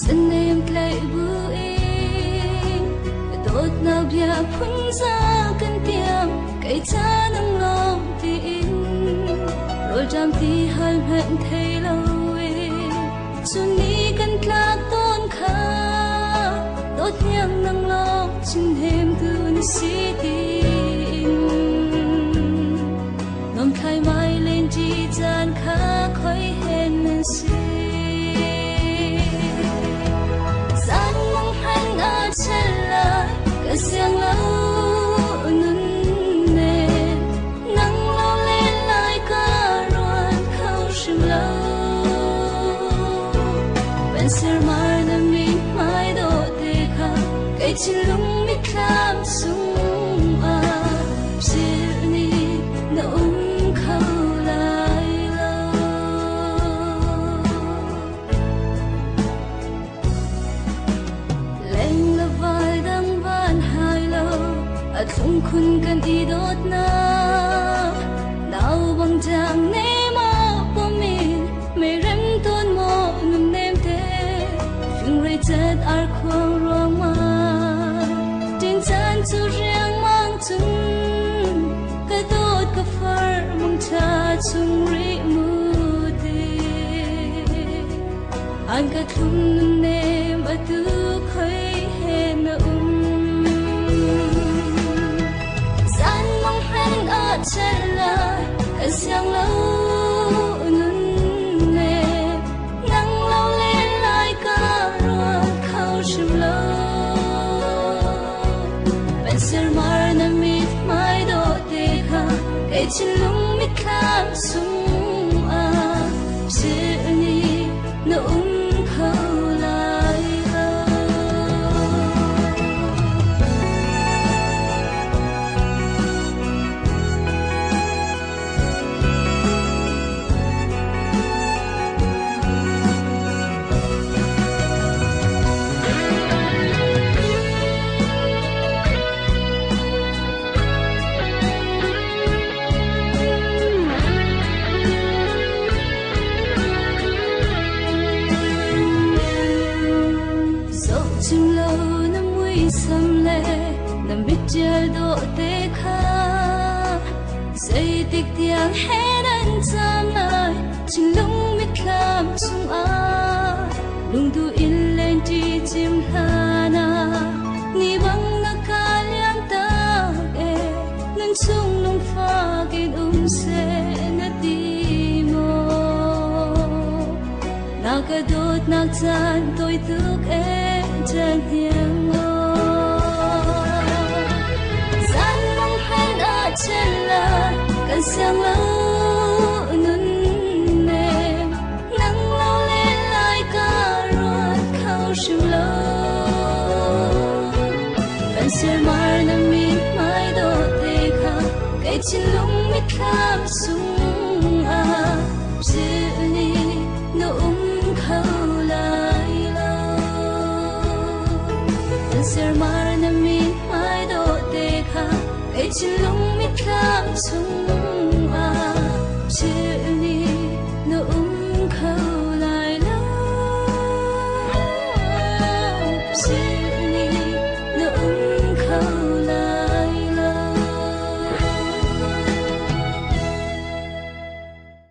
dân em lại vui tốt nào bia phun ra cân tiêm cây cha nâng lòng tin rồi trăm ti hal hẹn thấy lâu xuân đi cân lạc tôn khá tốt nhang nâng lòng trên hem thương sĩ tin ngom khai mai lên chi gian khá khói hẹn nên sĩ gian mong hành ở chân lại cả riêng lâu nâng nề nắng lâu lên lại cả ruột khâu chìm lâu bên sэр mar nằm mít mái độ tê khá cây chín lung mít khám sung à dịu ni nông khâu lại lâu lên là vai đang van hai lâu at lung khun kan i đốt na đau bằng chàng nê mơ bom min mê rem tôn mô num nem te phim rây chết ar khoang ruang ma trên chân chu riêng mang chung cái tốt cái phar mong cha chung ri mu te an cái thum num nem atu khơi he na chân lại cả riêng lâu nâng nề nắng lâu lên lại cả ruột khâu chìm lâu bên sэр mar nằm mít mái độ tê khá cây chín lung mít khám sung à dịu ni nung khâu lại chừng lâu năm mươi xăm lệ nằm biết chờ độ tê khá dây tích tiếng hé đến giam lại chừng lung biết làm chung à lung tu in lên chi chim hana ni băng na ca liam ta e nên chung lung pha kinh se na ti mo na ka dot na chan tôi tuk e chân hiền ngô gian mong hành ở chân lại cần sang lâu nâng nề nắng lâu lên lại cả ruột khâu chìm lâu bên sэр mar nằm mít mái độ tê khá cây chín lung mít khám sung à dịu ni nung khâu lại sэр mar nằm mít mái độ tê khá cây chín lung mít khám sung à dịu ni nung khâu lại lâu